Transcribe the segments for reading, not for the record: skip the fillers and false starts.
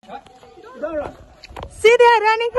See, they are running.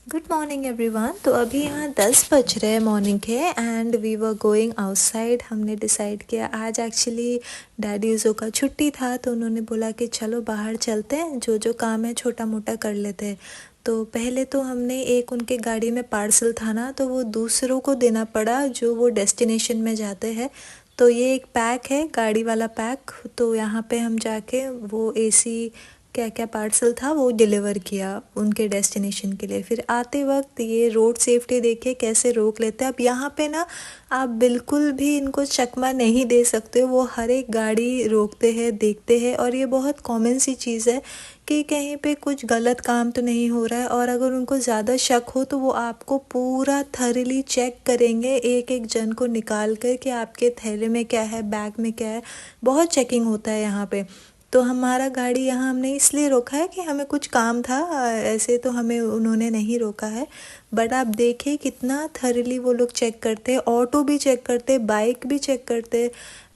Good morning everyone. तो अभी यहाँ 10 बज रहे हैं मॉर्निंग के and we were going outside. हमने डिसाइड किया आज एक्चुअली डैडी यूज़ो का छुट्टी था, तो उन्होंने बोला कि चलो बाहर चलते हैं, जो जो काम है छोटा मोटा कर लेते हैं। तो पहले तो हमने एक उनके गाड़ी में पार्सल था ना, तो वो दूसरों को देना पड़ा जो वो डेस्टिनेशन में जाते हैं। तो ये एक पैक है, गाड़ी वाला पैक। तो यहाँ पे हम जाके वो एसी क्या क्या पार्सल था वो डिलीवर किया उनके डेस्टिनेशन के लिए। फिर आते वक्त ये रोड सेफ्टी देखिए कैसे रोक लेते हैं। अब यहाँ पे ना आप बिल्कुल भी इनको चकमा नहीं दे सकते हो, वो हर एक गाड़ी रोकते हैं, देखते हैं। और ये बहुत कॉमन सी चीज़ है कि कहीं पे कुछ गलत काम तो नहीं हो रहा है, और अगर उनको ज़्यादा शक हो तो वो आपको पूरा थरली चेक करेंगे, एक एक जन को निकाल कर कि आपके थैले में क्या है, बैग में क्या है। बहुत चेकिंग होता है यहाँ पे। तो हमारा गाड़ी यहाँ हमने इसलिए रोका है कि हमें कुछ काम था, ऐसे तो हमें उन्होंने नहीं रोका है। बट आप देखें कितना थरली वो लोग चेक करते हैं, ऑटो भी चेक करते, बाइक भी चेक करते।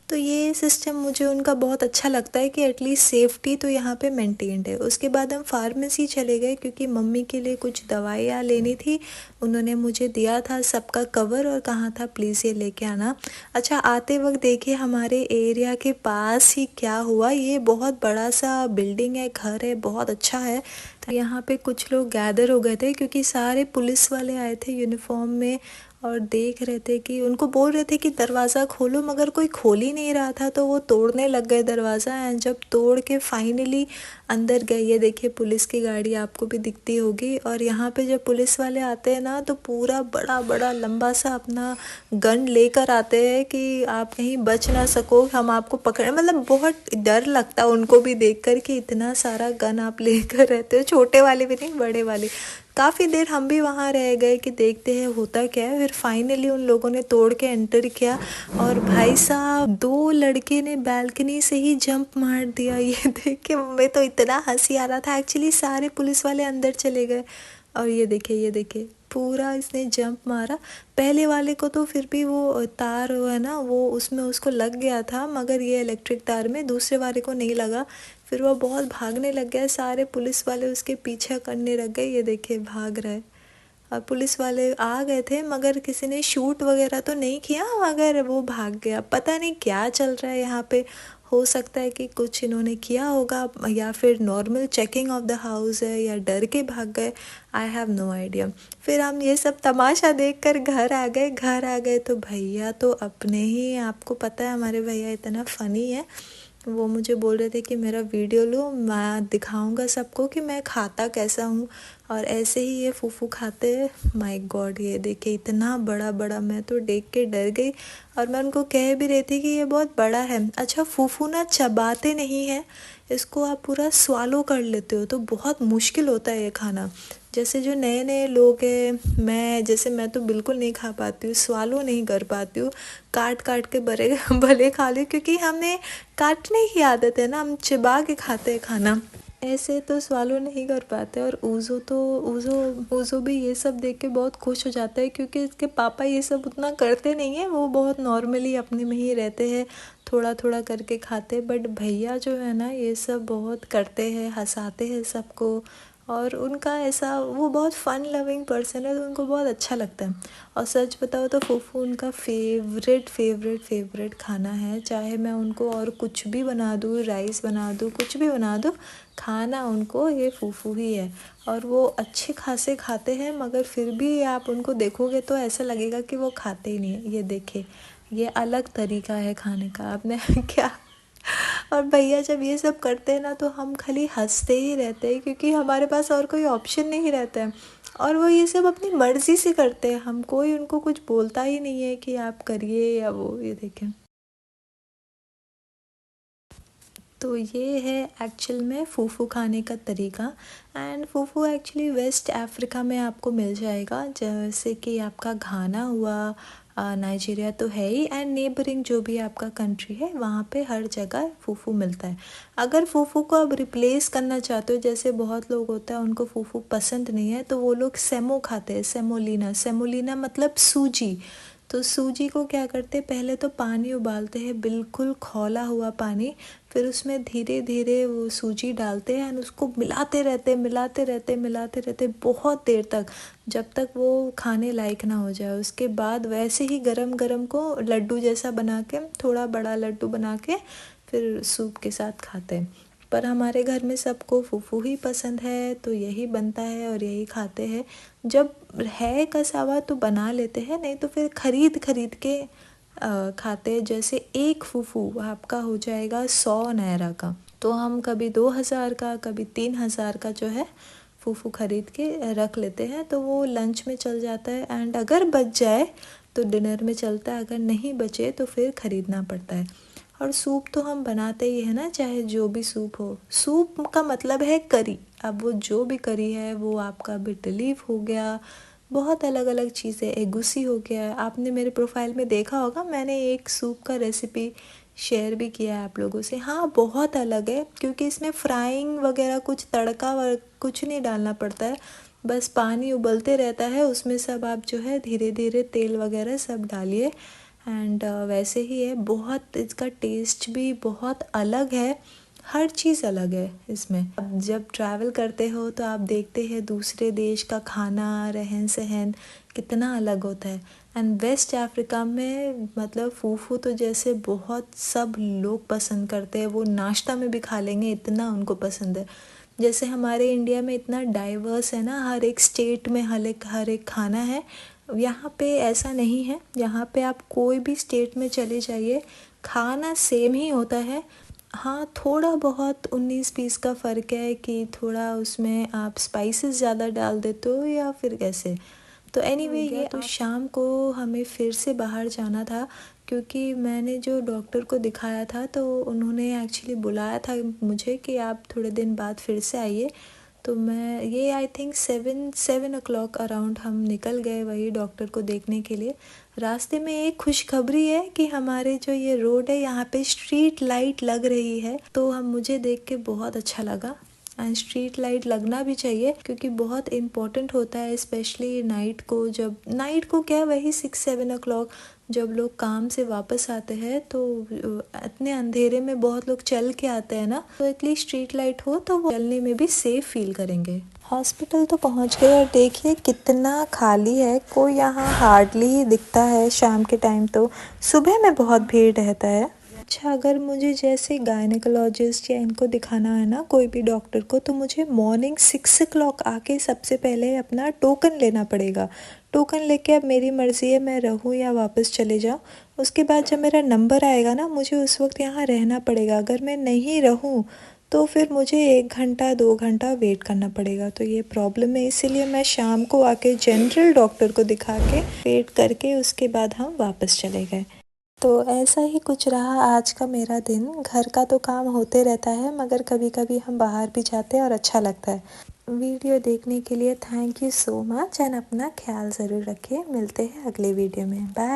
तो ये सिस्टम मुझे उनका बहुत अच्छा लगता है कि एटलीस्ट सेफ्टी तो यहाँ पे मेंटेन्ड है। उसके बाद हम फार्मेसी चले गए क्योंकि मम्मी के लिए कुछ दवाइयाँ लेनी थी। उन्होंने मुझे दिया था सबका कवर और कहा था प्लीज़ ये लेके आना। अच्छा, आते वक्त देखिए हमारे एरिया के पास ही क्या हुआ, ये बहुत बड़ा सा बिल्डिंग है, घर है, बहुत अच्छा है। तो यहाँ पे कुछ लोग गैदर हो गए थे क्योंकि सारे पुलिस वाले आए थे यूनिफॉर्म में, और देख रहे थे कि उनको बोल रहे थे कि दरवाज़ा खोलो, मगर कोई खोल ही नहीं रहा था। तो वो तोड़ने लग गए दरवाज़ा, एंड जब तोड़ के फाइनली अंदर गए, ये देखिए पुलिस की गाड़ी आपको भी दिखती होगी। और यहाँ पे जब पुलिस वाले आते हैं ना, तो पूरा बड़ा बड़ा लंबा सा अपना गन लेकर आते हैं कि आप कहीं बच ना सको, हम आपको पकड़े। मतलब बहुत डर लगता है उनको भी देख कर कि इतना सारा गन आप लेकर रहते हो, छोटे वाले भी नहीं बड़े वाले। काफ़ी देर हम भी वहाँ रह गए कि देखते हैं होता क्या है। फिर फाइनली उन लोगों ने तोड़ के एंटर किया, और भाई साहब 2 लड़के ने बालकनी से ही जंप मार दिया। ये देख के हमें तो इतना हंसी आ रहा था। एक्चुअली सारे पुलिस वाले अंदर चले गए, और ये देखिए पूरा इसने जंप मारा। पहले वाले को तो फिर भी वो तार है ना, वो उसमें उसको लग गया था, मगर ये इलेक्ट्रिक तार में दूसरे वाले को नहीं लगा। फिर वो बहुत भागने लग गया, सारे पुलिस वाले उसके पीछे करने लग गए। ये देखिए भाग रहा है। और पुलिस वाले आ गए थे, मगर किसी ने शूट वगैरह तो नहीं किया, मगर वो भाग गया। पता नहीं क्या चल रहा है यहाँ पे। हो सकता है कि कुछ इन्होंने किया होगा, या फिर normal checking of the house है, या डर के भाग गए। I have no idea. फिर हम ये सब तमाशा देखकर घर आ गए। घर आ गए तो भैया तो अपने ही, आपको पता है हमारे भैया इतना फ़नी है। वो मुझे बोल रहे थे कि मेरा वीडियो लो, मैं दिखाऊंगा सबको कि मैं खाता कैसा हूँ। और ऐसे ही ये फूफू खाते हैं। माय गॉड, ये देखे इतना बड़ा बड़ा, मैं तो देख के डर गई। और मैं उनको कह भी रही थी कि ये बहुत बड़ा है। अच्छा, फूफू ना चबाते नहीं है, इसको आप पूरा स्वालो कर लेते हो, तो बहुत मुश्किल होता है ये खाना। जैसे जो नए नए लोग हैं, मैं तो बिल्कुल नहीं खा पाती हूँ, स्वालो नहीं कर पाती हूँ। काट काट के भले भले खा ली, क्योंकि हमें काटने की आदत है ना, हम चिबा के खाते हैं खाना, ऐसे तो स्वालो नहीं कर पाते। और ऊज़ो भी ये सब देख के बहुत खुश हो जाता है, क्योंकि इसके पापा ये सब उतना करते नहीं हैं, वो बहुत नॉर्मली अपने में ही रहते हैं, थोड़ा थोड़ा करके खाते। बट भैया जो है ना, ये सब बहुत करते हैं, हंसाते हैं सबको। और उनका ऐसा, वो बहुत फ़न लविंग पर्सन है, तो उनको बहुत अच्छा लगता है। और सच बताओ तो फूफू उनका फेवरेट खाना है। चाहे मैं उनको और कुछ भी बना दूँ, राइस बना दूँ, कुछ भी बना दूँ, खाना उनको ये फूफू ही है। और वो अच्छे खासे खाते हैं, मगर फिर भी आप उनको देखोगे तो ऐसा लगेगा कि वो खाते ही नहीं है। ये देखे, ये अलग तरीका है खाने का, आपने क्या। और भैया जब ये सब करते हैं ना, तो हम खाली हंसते ही रहते हैं, क्योंकि हमारे पास और कोई ऑप्शन नहीं रहता है। और वो ये सब अपनी मर्ज़ी से करते हैं, हम कोई उनको कुछ बोलता ही नहीं है कि आप करिए या वो। ये देखें, तो ये है एक्चुअल में फूफू खाने का तरीका। एंड फूफू एक्चुअली वेस्ट अफ्रीका में आपको मिल जाएगा, जैसे कि आपका घाना हुआ, नाइजीरिया तो है ही, एंड नेबरिंग जो भी आपका कंट्री है वहाँ पे हर जगह फूफू मिलता है। अगर फूफू को आप रिप्लेस करना चाहते हो, जैसे बहुत लोग होता है उनको फूफू पसंद नहीं है, तो वो लोग सेमो खाते हैं, सेमोलिना। सेमोलिना मतलब सूजी। तो तो सूजी को क्या करते हैं, पहले तो पानी उबालते हैं, बिल्कुल खौला हुआ पानी, फिर उसमें धीरे धीरे वो सूजी डालते हैं और उसको मिलाते रहते बहुत देर तक, जब तक वो खाने लायक ना हो जाए। उसके बाद वैसे ही गरम गरम को लड्डू जैसा बना के, थोड़ा बड़ा लड्डू बना के फिर सूप के साथ खाते हैं। पर हमारे घर में सबको फूफू ही पसंद है, तो यही बनता है और यही खाते हैं। जब है कसा हुआ तो बना लेते हैं, नहीं तो फिर खरीद खरीद के खाते हैं। जैसे एक फूफू आपका हो जाएगा 100 नायरा का, तो हम कभी 2000 का, कभी 3000 का जो है फूफू खरीद के रख लेते हैं, तो वो लंच में चल जाता है। एंड अगर बच जाए तो डिनर में चलता है, अगर नहीं बचे तो फिर ख़रीदना पड़ता है। और सूप तो हम बनाते ही है ना, चाहे जो भी सूप हो। सूप का मतलब है करी। अब वो जो भी करी है, वो आपका बिटर लीफ हो गया, बहुत अलग अलग चीज़ें, एगुसी हो गया। आपने मेरे प्रोफाइल में देखा होगा, मैंने एक सूप का रेसिपी शेयर भी किया है आप लोगों से। हाँ, बहुत अलग है, क्योंकि इसमें फ्राइंग वगैरह कुछ तड़का कुछ नहीं डालना पड़ता है। बस पानी उबलते रहता है, उसमें सब आप जो है धीरे धीरे तेल वगैरह सब डालिए। एंड वैसे ही है, बहुत इसका टेस्ट भी बहुत अलग है, हर चीज़ अलग है इसमें। अब जब ट्रैवल करते हो तो आप देखते हैं दूसरे देश का खाना, रहन सहन कितना अलग होता है। एंड वेस्ट अफ्रीका में मतलब फूफू तो जैसे बहुत सब लोग पसंद करते हैं, वो नाश्ता में भी खा लेंगे, इतना उनको पसंद है। जैसे हमारे इंडिया में इतना डाइवर्स है ना, हर एक स्टेट में हर एक खाना है, यहाँ पे ऐसा नहीं है। यहाँ पे आप कोई भी स्टेट में चले जाइए, खाना सेम ही होता है। हाँ, थोड़ा बहुत 19-20 का फ़र्क है कि थोड़ा उसमें आप स्पाइसेस ज़्यादा डाल देते हो या फिर कैसे। तो एनीवे ये तो शाम को हमें फिर से बाहर जाना था, क्योंकि मैंने जो डॉक्टर को दिखाया था तो उन्होंने एक्चुअली बुलाया था मुझे कि आप थोड़े दिन बाद फिर से आइए। तो मैं ये आई थिंक 7 अराउंड हम निकल गए वही डॉक्टर को देखने के लिए। रास्ते में एक खुशखबरी है कि हमारे जो ये रोड है, यहाँ पे स्ट्रीट लाइट लग रही है, तो हम मुझे देख के बहुत अच्छा लगा। एंड स्ट्रीट लाइट लगना भी चाहिए, क्योंकि बहुत इम्पोर्टेंट होता है, स्पेशली नाइट को। जब नाइट को क्या, वही 6-7 जब लोग काम से वापस आते हैं, तो इतने अंधेरे में बहुत लोग चल के आते हैं ना, तो एटलीस्ट स्ट्रीट लाइट हो तो वो चलने में भी सेफ फील करेंगे। हॉस्पिटल तो पहुंच गए और देखिए कितना खाली है, कोई यहाँ हार्डली ही दिखता है शाम के टाइम, तो सुबह में बहुत भीड़ रहता है। अच्छा, अगर मुझे जैसे गायनेकोलॉजिस्ट या इनको दिखाना है ना, कोई भी डॉक्टर को, तो मुझे मॉर्निंग 6 आके सबसे पहले अपना टोकन लेना पड़ेगा। टोकन लेके अब मेरी मर्ज़ी है, मैं रहूँ या वापस चले जाऊँ। उसके बाद जब मेरा नंबर आएगा ना, मुझे उस वक्त यहाँ रहना पड़ेगा। अगर मैं नहीं रहूँ तो फिर मुझे 1-2 घंटा वेट करना पड़ेगा। तो ये प्रॉब्लम है, इसीलिए मैं शाम को आके जनरल डॉक्टर को दिखा के वेट करके उसके बाद हम वापस चले गए। तो ऐसा ही कुछ रहा आज का मेरा दिन। घर का तो काम होते रहता है, मगर कभी कभी हम बाहर भी जाते हैं और अच्छा लगता है। वीडियो देखने के लिए thank you so much, and अपना ख्याल ज़रूर रखिए। मिलते हैं अगले वीडियो में। बाय।